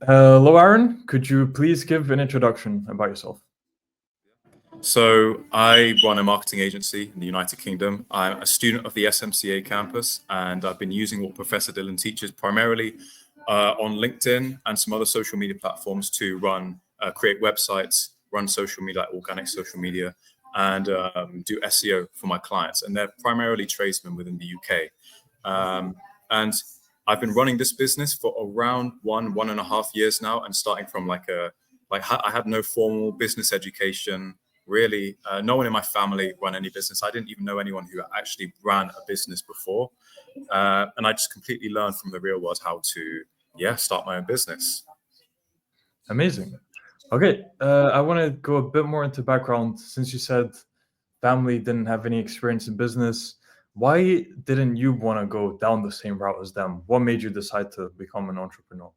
Hello, Aaron. Could you please give an introduction about yourself? So I run a marketing agency in the United Kingdom. I'm a student of the SMCA campus, and I've been using what Professor Dylan teaches primarily on LinkedIn and some other social media platforms to create websites, run social media, like organic social media, and do SEO for my clients. And they're primarily tradesmen within the UK. And I've been running this business for around 1.5 years now, and starting from I had no formal business education. Really, no one in my family ran any business. I didn't even know anyone who actually ran a business before, and I just completely learned from the real world how to, start my own business. Amazing. Okay, I want to go a bit more into background. Since you said family didn't have any experience in business, why didn't you want to go down the same route as them? What made you decide to become an entrepreneur?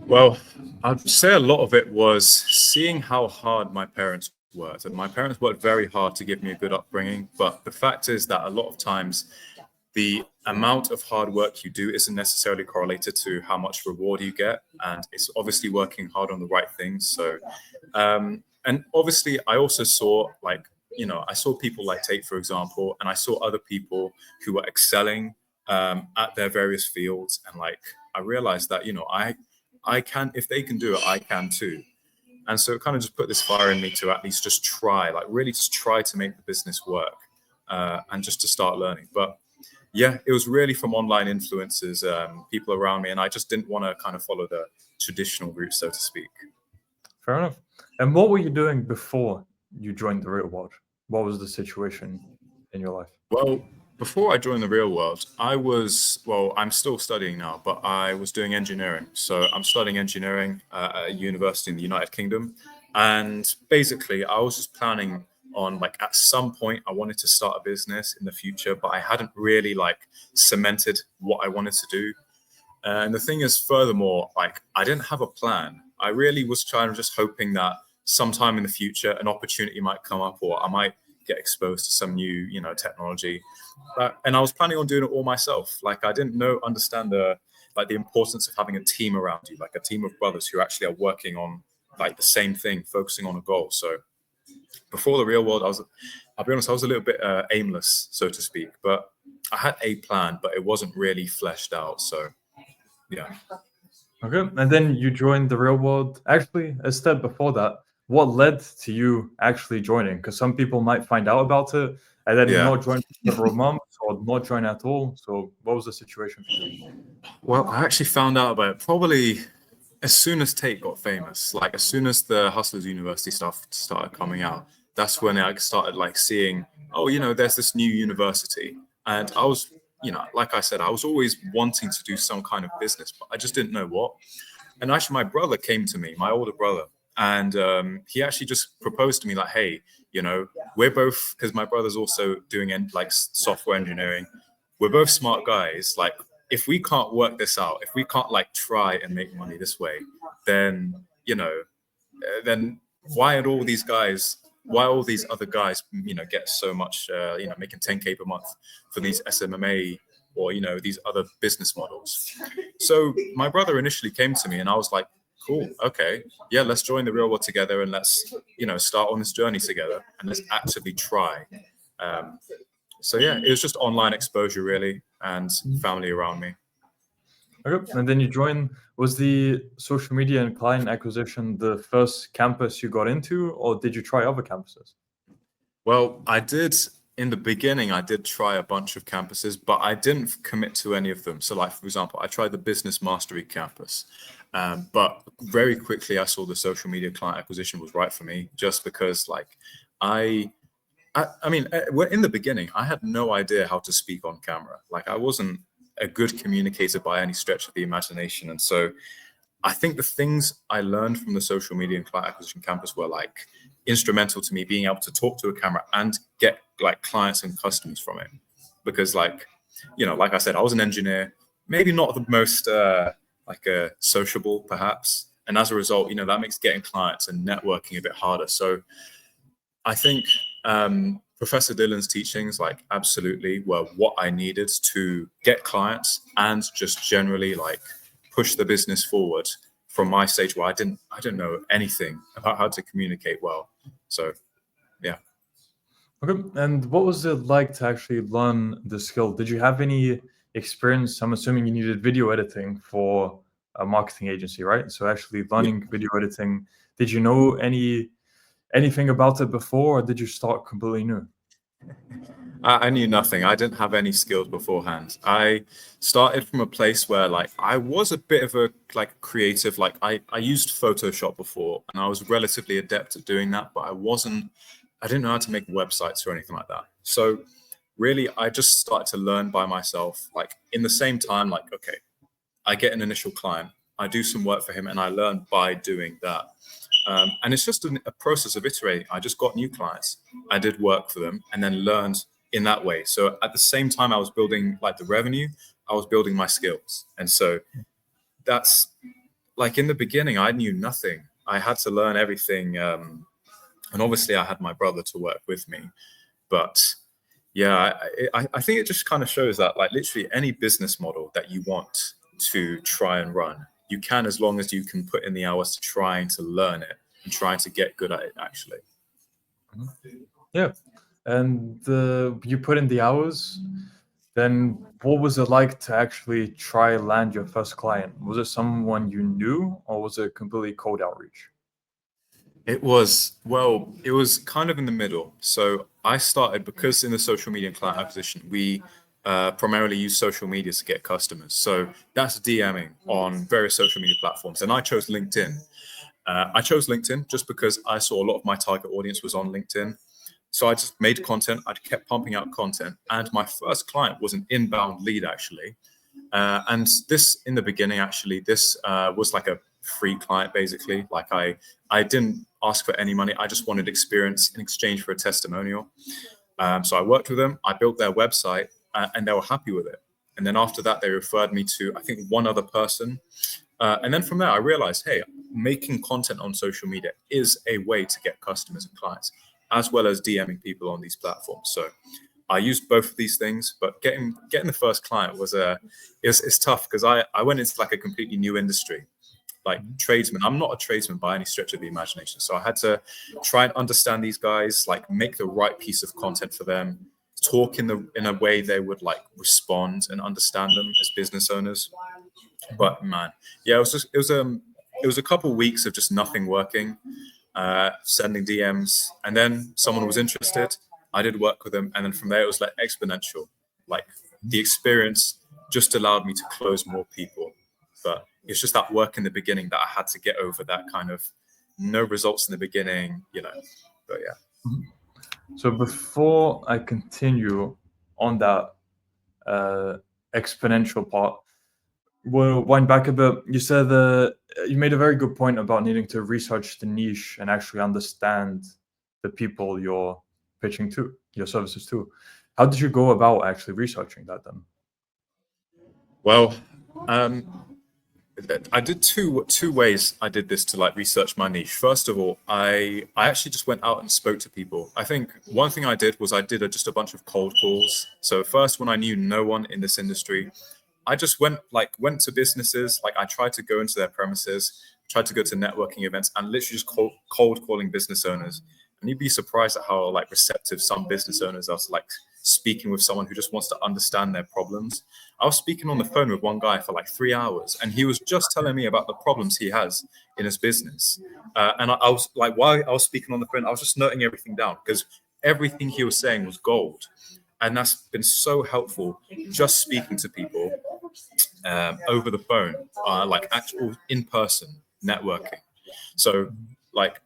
Well, I'd say a lot of it was seeing how hard my parents worked, and my parents worked very hard to give me a good upbringing. But the fact is that a lot of times the amount of hard work you do isn't necessarily correlated to how much reward you get, and it's obviously working hard on the right things. And obviously I also saw, I saw people like Tate, for example, and I saw other people who were excelling at their various fields, and I realized that I can, if they can do it, I can too. And so it kind of just put this fire in me to at least just try, like really just try to make the business work, and just to start learning. But yeah, it was really from online influences, people around me, and I just didn't want to kind of follow the traditional route, so to speak. Fair enough. And what were you doing before you joined the real world? What was the situation in your life? Well, before I joined the real world, I'm still studying now, but I was doing engineering. So I'm studying engineering at a university in the United Kingdom. And basically, I was just planning on, like, at some point, I wanted to start a business in the future, but I hadn't really cemented what I wanted to do. And the thing is, furthermore, I didn't have a plan. I really was trying, just hoping that sometime in the future, an opportunity might come up, or I might get exposed to some new, technology. And I was planning on doing it all myself. Like, I didn't understand the importance of having a team around you, like a team of brothers who actually are working on like the same thing, focusing on a goal. So before the real world, I'll be honest, I was a little bit aimless, so to speak. But I had a plan, but it wasn't really fleshed out. So yeah. Okay, and then you joined the real world. Actually, a step before that, what led to you actually joining? Because some people might find out about it and then Yeah. not join for several months or not join at all. So, what was the situation for you? Well, I actually found out about it probably as soon as Tate got famous. Like, as soon as the Hustlers University stuff started coming out, that's when I started seeing, oh, there's this new university. And I was, like I said, I was always wanting to do some kind of business, but I just didn't know what. And actually, my brother came to me, my older brother, and he actually just proposed to me, like, hey, we're both, because my brother's also doing software engineering. We're both smart guys. Like, if we can't work this out, if we can't try and make money this way, then then why all these other guys get so much, making 10K per month for these SMMA, or these other business models. So my brother initially came to me, and I was like, cool, okay, yeah, let's join the real world together, and let's start on this journey together, and let's actively try. um, so yeah, it was just online exposure really, and family around me. Okay, and then you joined. Was the social media and client acquisition the first campus you got into, or did you try other campuses? Well, I did, in the beginning, I did try a bunch of campuses, but I didn't commit to any of them. So, like, for example, I tried the Business Mastery campus, but very quickly I saw the social media client acquisition was right for me, just because, I, I mean, in the beginning, I had no idea how to speak on camera. Like, I wasn't a good communicator by any stretch of the imagination. And so I think the things I learned from the social media and client acquisition campus were instrumental to me being able to talk to a camera and get clients and customers from it. Because like I said, I was an engineer, maybe not the most sociable perhaps. And as a result, that makes getting clients and networking a bit harder. So I think Professor Dylan's teachings, absolutely were what I needed to get clients and just generally push the business forward. from my stage where I didn't know anything about how to communicate well. So yeah. Okay. And what was it like to actually learn the skill? Did you have any experience? I'm assuming you needed video editing for a marketing agency, right? So actually learning video editing, did you know anything about it before, or did you start completely new? I knew nothing. I didn't have any skills beforehand. I started from a place where like I was a bit of a like creative. Like I used Photoshop before and I was relatively adept at doing that, but I didn't know how to make websites or anything like that. So really I just started to learn by myself. Like in the same time, like, okay, I get an initial client, I do some work for him and I learn by doing that. And it's just a process of iterating. I just got new clients. I did work for them and then learned in that way. So at the same time I was building like the revenue, I was building my skills. And so that's like in the beginning, I knew nothing. I had to learn everything. And obviously I had my brother to work with me. But yeah, I think it just kind of shows that like literally any business model that you want to try and run, you can, as long as you can put in the hours to trying to learn it and trying to get good at it actually. Yeah. And you put in the hours, then what was it like to actually try land your first client? Was it someone you knew, or was it completely cold outreach? It was kind of in the middle. So I started because in the social media and client acquisition, we primarily use social media to get customers. So that's DMing on various social media platforms. And I chose LinkedIn. I chose LinkedIn just because I saw a lot of my target audience was on LinkedIn. So I just made content. I kept pumping out content. And my first client was an inbound lead, actually. And this, in the beginning, actually, this was like a free client, basically. Like I didn't ask for any money. I just wanted experience in exchange for a testimonial. So I worked with them. I built their website, and they were happy with it. And then after that, they referred me to, I think, one other person. And then from there, I realized, hey, making content on social media is a way to get customers and clients, as well as DMing people on these platforms. So I used both of these things, but getting the first client was it's tough because I went into like a completely new industry, like tradesman. I'm not a tradesman by any stretch of the imagination, so I had to try and understand these guys, like make the right piece of content for them, talk in a way they would like respond and understand them as business owners. But man, yeah, it was a couple weeks of just nothing working, sending DMs, and then someone was interested. I did work with them, and then from there it was like exponential. Like the experience just allowed me to close more people, but it's just that work in the beginning that I had to get over that kind of no results in the beginning, you know. But yeah. Mhm. So before I continue on that exponential part, we'll wind back a bit. You said you made a very good point about needing to research the niche and actually understand the people you're pitching to, your services to. How did you go about actually researching that then? Well, um, I did two ways I did this to like research my niche. First of all, I actually just went out and spoke to people. I think one thing I did was I did just a bunch of cold calls. So first, when I knew no one in this industry, I just went to businesses. Like I tried to go into their premises, tried to go to networking events, and literally just cold calling business owners. And you'd be surprised at how like receptive some business owners are to like speaking with someone who just wants to understand their problems. I was speaking on the phone with one guy for like 3 hours, and he was just telling me about the problems he has in his business. I was like, while I was speaking on the phone, I was just noting everything down because everything he was saying was gold. And that's been so helpful just speaking to people over the phone, like actual in person networking. So, like,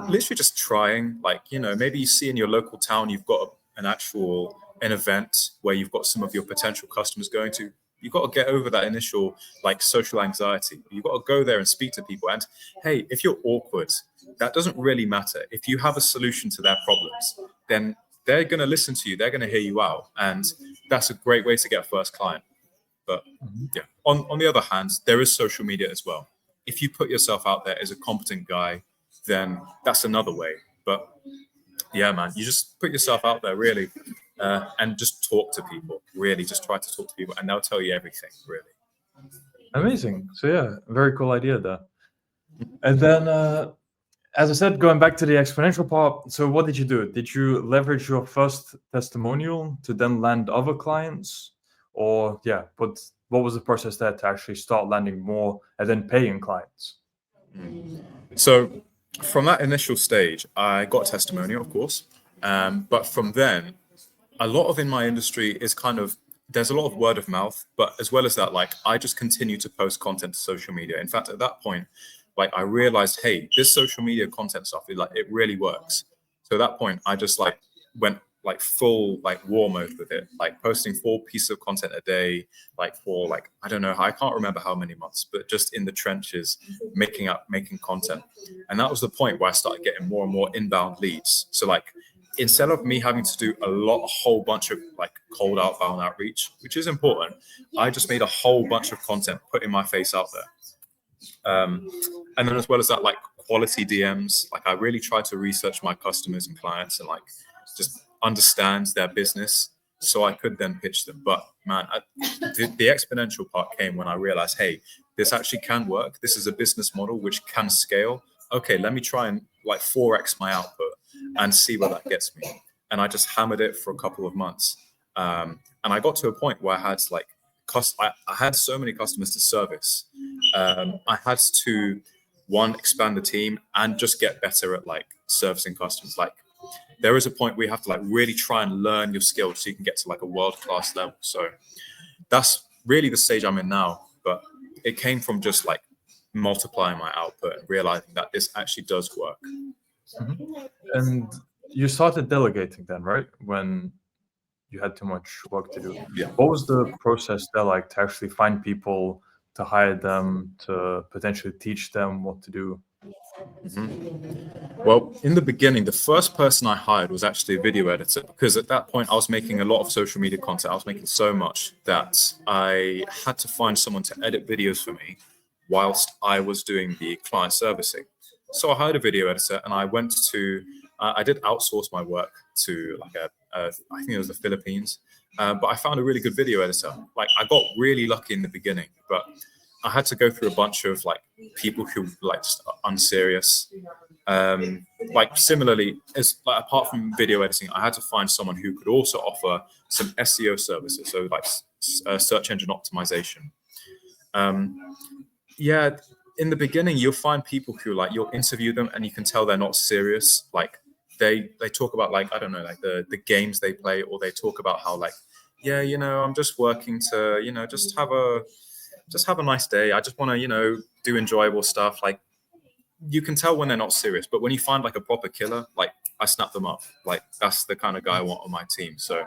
literally just trying, like, you know, maybe you see in your local town you've got an event where you've got some of your potential customers going to. You've got to get over that initial like social anxiety. You've got to go there and speak to people. And hey, if you're awkward, that doesn't really matter. If you have a solution to their problems, then they're going to listen to you. They're going to hear you out. And that's a great way to get a first client. But Mhm. yeah, on the other hand, there is social media as well. If you put yourself out there as a competent guy, then that's another way. But yeah, man, you just put yourself out there really, and just talk to people. Really, just try to talk to people, and they'll tell you everything. Really. Amazing. So yeah, very cool idea there. And then, as I said, going back to the exponential part, so what did you do? Did you leverage your first testimonial to then land other clients? Or, yeah, but what was the process there to actually start landing more and then paying clients? So from that initial stage, I got a testimonial, of course. But from then, a lot of in my industry is kind of there's a lot of word of mouth, but as well as that, like I just continue to post content to social media. In fact, at that point, like I realized, hey, this social media content stuff, it really works. So at that point, I just like went like full like war mode with it, like posting 4 pieces of content a day, like for like I don't know, I can't remember how many months, but just in the trenches, making content. And that was the point where I started getting more and more inbound leads. So like instead of me having to do a whole bunch of like cold outbound outreach, which is important, I just made a whole bunch of content, putting my face out there. And then as well as that, like quality DMs, like I really try to research my customers and clients and like just understand their business so I could then pitch them. But man, the exponential part came when I realized, hey, this actually can work. This is a business model which can scale. Okay, let me try and like 4x my output and see where that gets me. And I just hammered it for a couple of months. And I got to a point where I had like, I had so many customers to service. I had to expand the team and just get better at like servicing customers. Like there is a point where you have to like really try and learn your skills so you can get to like a world-class level. So that's really the stage I'm in now. But it came from just like multiplying my output and realizing that this actually does work. Mhm. And you started delegating then, right? When you had too much work to do. Yeah. What was the process there like to actually find people, to hire them, to potentially teach them what to do? Well, in the beginning, the first person I hired was actually a video editor because at that point I was making a lot of social media content. I was making so much that I had to find someone to edit videos for me whilst I was doing the client servicing. So I hired a video editor and I did outsource my work to like I think it was the Philippines. But I found a really good video editor. Like I got really lucky in the beginning, but I had to go through a bunch of like people who like just unserious. Like similarly, as like apart from video editing, I had to find someone who could also offer some SEO services, so like search engine optimization. Um, yeah, in the beginning, you'll find people who like you'll interview them and you can tell they're not serious. Like they talk about like I don't know like the games they play, or they talk about how like yeah I'm just working to just have a nice day. I just want to do enjoyable stuff. Like you can tell when they're not serious, but when you find like a proper killer, like I snap them up. Like that's the kind of guy I want on my team. So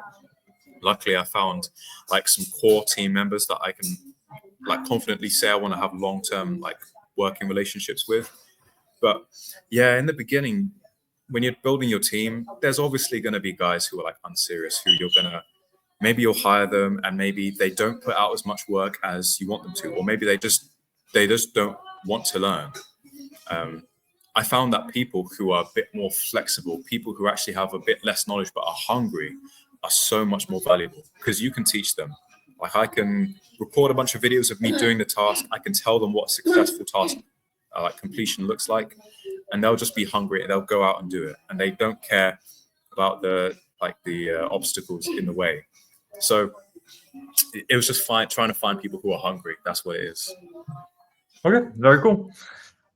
luckily I found like some core team members that I can like confidently say I want to have long-term like working relationships with. But yeah, in the beginning, when you're building your team, there's obviously going to be guys who are like unserious, who maybe you'll hire them and maybe they don't put out as much work as you want them to, or maybe they just don't want to learn. I found that people who are a bit more flexible, people who actually have a bit less knowledge but are hungry, are so much more valuable because you can teach them. Like I can record a bunch of videos of me doing the task. I can tell them what a successful task like completion looks like, and they'll just be hungry and they'll go out and do it, and they don't care about the obstacles in the way. So it was just trying to find people who are hungry. That's what it is. Okay, very cool.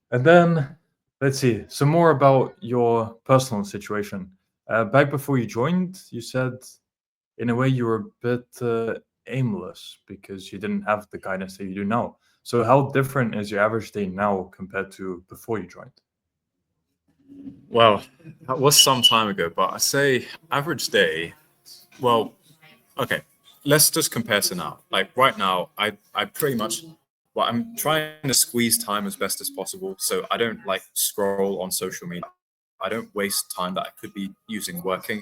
And then let's see some more about your personal situation. Back before you joined, you said in a way you were a bit aimless because you didn't have the guidance that you do now. So how different is your average day now compared to before you joined? Well, that was some time ago, but I say average day. Well, okay, let's just compare to now. Like right now, I pretty much well, I'm trying to squeeze time as best as possible. So I don't like scroll on social media. I don't waste time that I could be using working.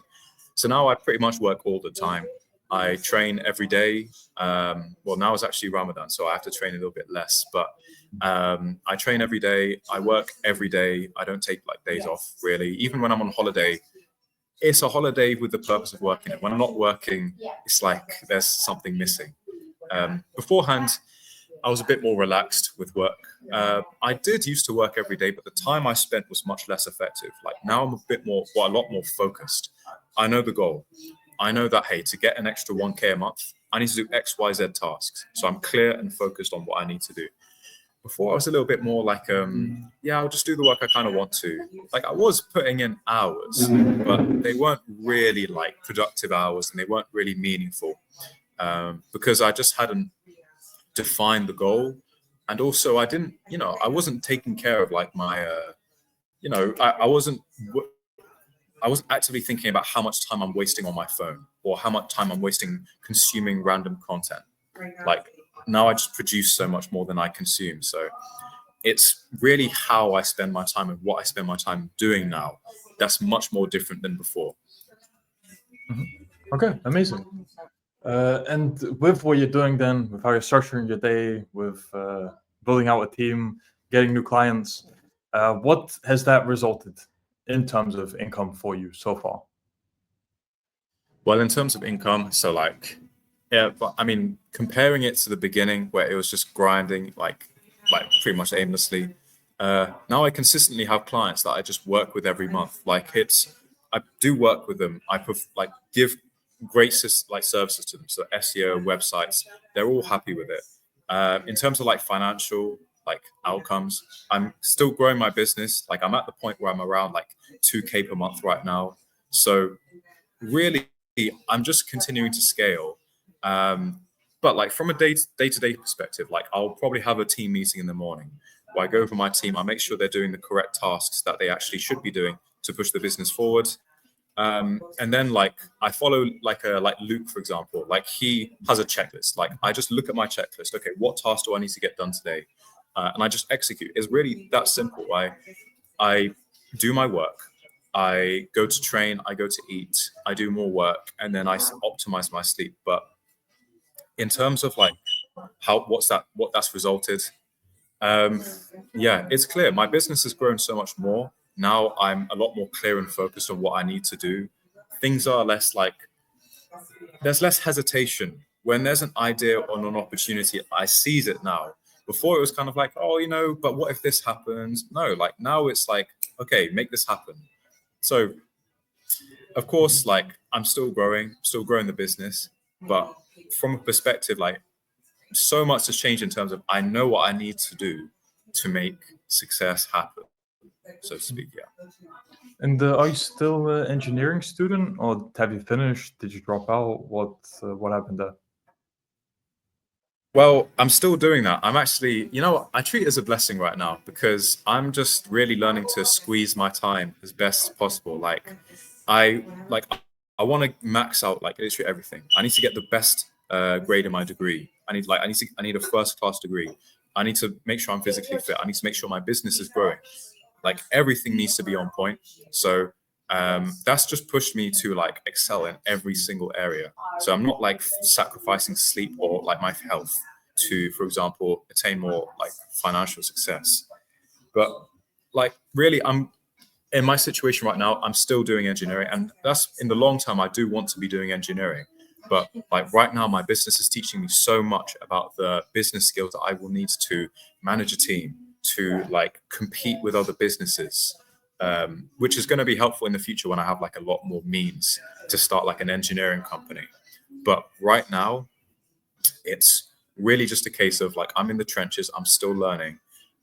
So now I pretty much work all the time. I train every day. Well, now it's actually Ramadan, so I have to train a little bit less. But I train every day. I work every day. I don't take like days off really. Even when I'm on holiday, it's a holiday with the purpose of working. When I'm not working, it's like there's something missing. Beforehand, I was a bit more relaxed with work. I did used to work every day, but the time I spent was much less effective. Like now I'm a bit more, well, a lot more focused. I know the goal. I know that, hey, to get an extra 1K a month, I need to do X, Y, Z tasks. So I'm clear and focused on what I need to do. Before I was a little bit more like, yeah, I'll just do the work I kind of want to. Like I was putting in hours, but they weren't really like productive hours and they weren't really meaningful because I just hadn't defined the goal. And also I didn't, I wasn't taking care of like my, I wasn't actively thinking about how much time I'm wasting on my phone or how much time I'm wasting consuming random content. Like now I just produce so much more than I consume. So it's really how I spend my time and what I spend my time doing now. That's much more different than before. Okay, amazing. And with what you're doing then, with how you're structuring your day, with building out a team, getting new clients, what has that resulted in terms of income for you so far? Well, in terms of income, so like, yeah, but I mean, comparing it to the beginning where it was just grinding, like pretty much aimlessly. Now I consistently have clients that I just work with every month. Like I do work with them. Like give great like services to them. So SEO, websites, they're all happy with it. In terms of like financial like outcomes, I'm still growing my business. Like I'm at the point where I'm around like 2K per month right now. So really, I'm just continuing to scale. But like from a day-to-day perspective, like I'll probably have a team meeting in the morning where I go over my team. I make sure they're doing the correct tasks that they actually should be doing to push the business forward. And then like I follow like Luke, for example, like he has a checklist. Like I just look at my checklist. Okay, what task do I need to get done today? And I just execute. It's really that simple. I do my work. I go to train, I go to eat, I do more work, and then I optimize my sleep. But in terms of like what that's resulted, yeah, it's clear. My business has grown so much more. Now I'm a lot more clear and focused on what I need to do. Things are less like there's less hesitation. When there's an idea or an opportunity, I seize it now. Before it was kind of like, oh, but what if this happens? No, like now it's like, okay, make this happen. So of course, like I'm still growing the business, but from a perspective, like so much has changed in terms of I know what I need to do to make success happen, so to speak. Yeah. And are you still an engineering student, or have you finished? Did you drop out? What happened there? Well, I'm still doing that. I'm actually, I treat it as a blessing right now because I'm just really learning to squeeze my time as best as possible. I like I want to max out like literally everything. I need to get the best grade in my degree. I need a first class degree. I need to make sure I'm physically fit. I need to make sure my business is growing. Like everything needs to be on point. So that's just pushed me to like excel in every single area. So I'm not like sacrificing sleep or like my health to, for example, attain more like financial success. But like really, I'm in my situation right now. I'm still doing engineering, and that's in the long term. I do want to be doing engineering. But like right now, my business is teaching me so much about the business skills that I will need to manage a team, to like compete with other businesses, which is going to be helpful in the future when I have like a lot more means to start like an engineering company. But right now, it's really just a case of like I'm in the trenches, I'm still learning,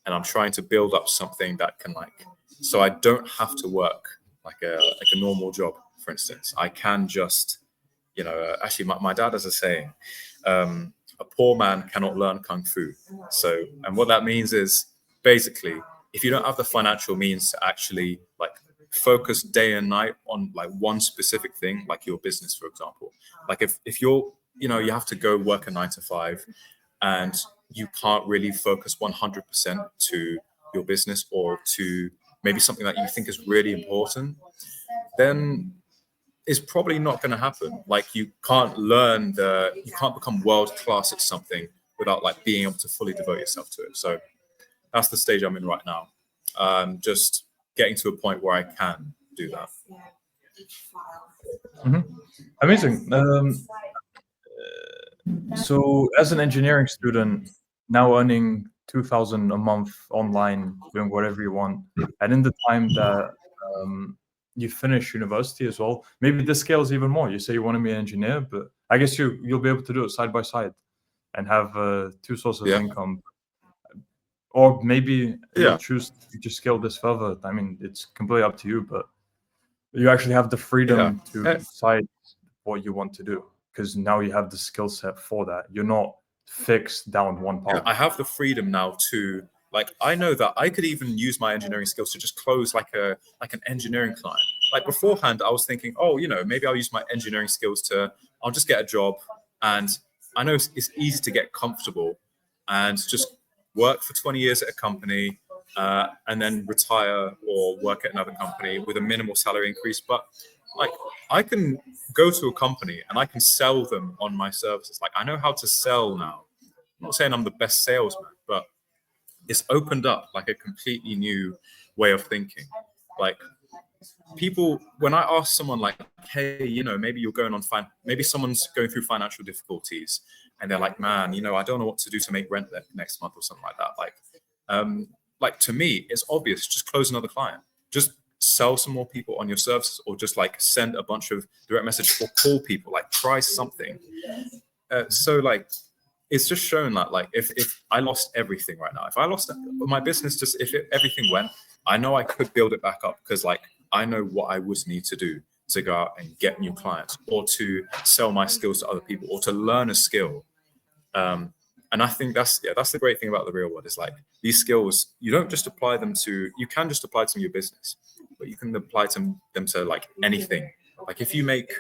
and I'm trying to build up something that can like so I don't have to work like a normal job, for instance. I can just actually my dad has a saying, a poor man cannot learn kung fu. So, and what that means is basically, if you don't have the financial means to actually like focus day and night on like one specific thing, like your business, for example, like if you're, you have to go work a 9 to 5 and you can't really focus 100% to your business or to maybe something that you think is really important, then is probably not going to happen. Like you can't become world class at something without like being able to fully devote yourself to it. So that's the stage I'm in right now. Just getting to a point where I can do that. Amazing. So as an engineering student, now earning 2,000 a month online, doing whatever you want. And in the time that you finish university as well, maybe this scales even more. You say you want to be an engineer, but I guess you'll be able to do it side by side and have two sources of income. Or maybe you'll choose to just scale this further. I mean, it's completely up to you, but you actually have the freedom to decide what you want to do, because now you have the skill set for that. You're not fixed down one path. I have the freedom now to, like, I know that I could even use my engineering skills to just close like an engineering client. Like beforehand, I was thinking, oh, maybe I'll use my engineering skills I'll just get a job. And I know it's easy to get comfortable and just work for 20 years at a company and then retire or work at another company with a minimal salary increase. But like, I can go to a company and I can sell them on my services. Like, I know how to sell now. I'm not saying I'm the best salesman, but it's opened up like a completely new way of thinking. Like, people, when I ask someone like, hey, maybe you're going on maybe someone's going through financial difficulties and they're like, man, I don't know what to do to make rent next month or something like that. Like to me, it's obvious, just close another client, just sell some more people on your services, or just like send a bunch of direct message or call people, like try something. So like, it's just shown that like, if I lost everything right now, if I lost my business, just everything went, I know I could build it back up, because like, I know what I would need to do to go out and get new clients, or to sell my skills to other people, or to learn a skill. And I think that's the great thing about the real world, is like, these skills, you don't just apply them to, you can just apply to your business, but you can apply them to like anything. Like if you make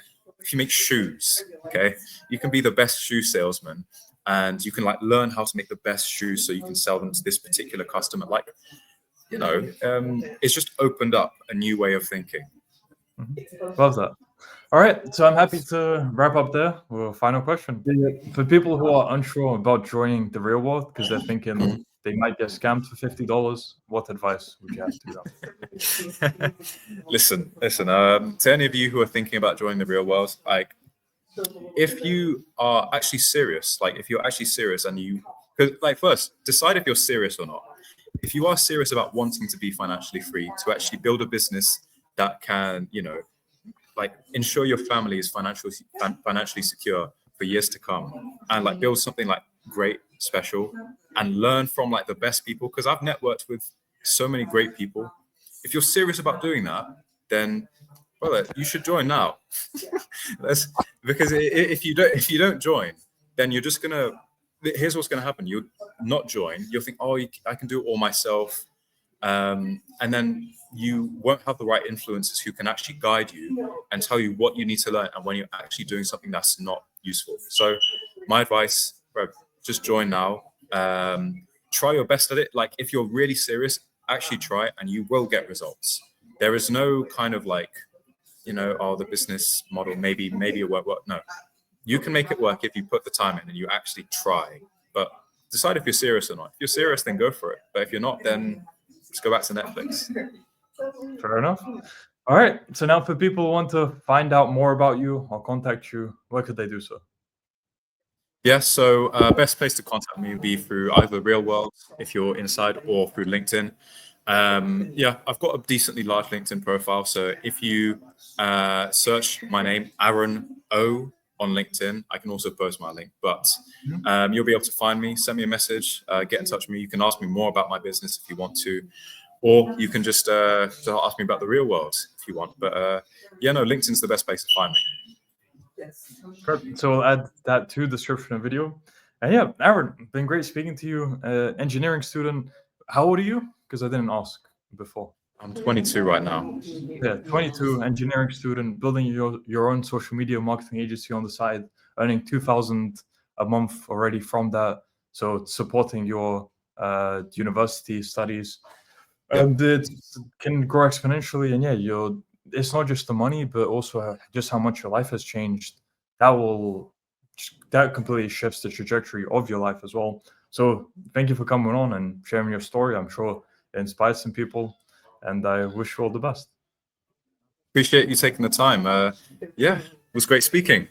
shoes, okay, you can be the best shoe salesman, and you can like learn how to make the best shoes so you can sell them to this particular customer. Like, it's just opened up a new way of thinking. Love that. All right, so I'm happy to wrap up there with a final question. For people who are unsure about joining the real world because they're thinking they might get scammed for $50, what advice would you have to them? Listen. To any of you who are thinking about joining the real world, like, if you are actually serious, like if you're actually serious and first decide if you're serious or not. If you are serious about wanting to be financially free, to actually build a business that can, like ensure your family is financially secure for years to come, and like build something like great, special, and learn from like the best people, because I've networked with so many great people. If you're serious about doing that, then brother, you should join now. Because if you don't join, then you're just gonna, here's what's gonna happen. You'll not join. You'll think, oh, I can do it all myself. And then you won't have the right influencers who can actually guide you and tell you what you need to learn, and when you're actually doing something that's not useful. So my advice, bro, just join now. Try your best at it. Like, if you're really serious, actually try, and you will get results. There is no kind of like, oh, the business model, maybe it won't work. No, you can make it work if you put the time in and you actually try. But decide if you're serious or not. If you're serious, then go for it. But if you're not, then just go back to Netflix. Fair enough. All right. So now, for people who want to find out more about you or contact you, where could they do so? Yeah, so best place to contact me would be through either Real World, if you're inside, or through LinkedIn. Yeah, I've got a decently large LinkedIn profile. So if you search my name, Aaron O, on LinkedIn, I can also post my link. But you'll be able to find me, send me a message, get in touch with me. You can ask me more about my business if you want to, or you can just ask me about the real world if you want. But yeah, no, LinkedIn's the best place to find me. Perfect. So we'll add that to the description of video. And yeah, Aaron, been great speaking to you. Engineering student. How old are you? Because I didn't ask before. I'm 22 right now. Yeah, 22, engineering student, building your own social media marketing agency on the side, earning 2,000 a month already from that. So supporting your university studies. And it can grow exponentially. And yeah, it's not just the money, but also just how much your life has changed. That completely shifts the trajectory of your life as well. So thank you for coming on and sharing your story. I'm sure it inspires some people, and I wish you all the best. Appreciate you taking the time. Yeah, it was great speaking.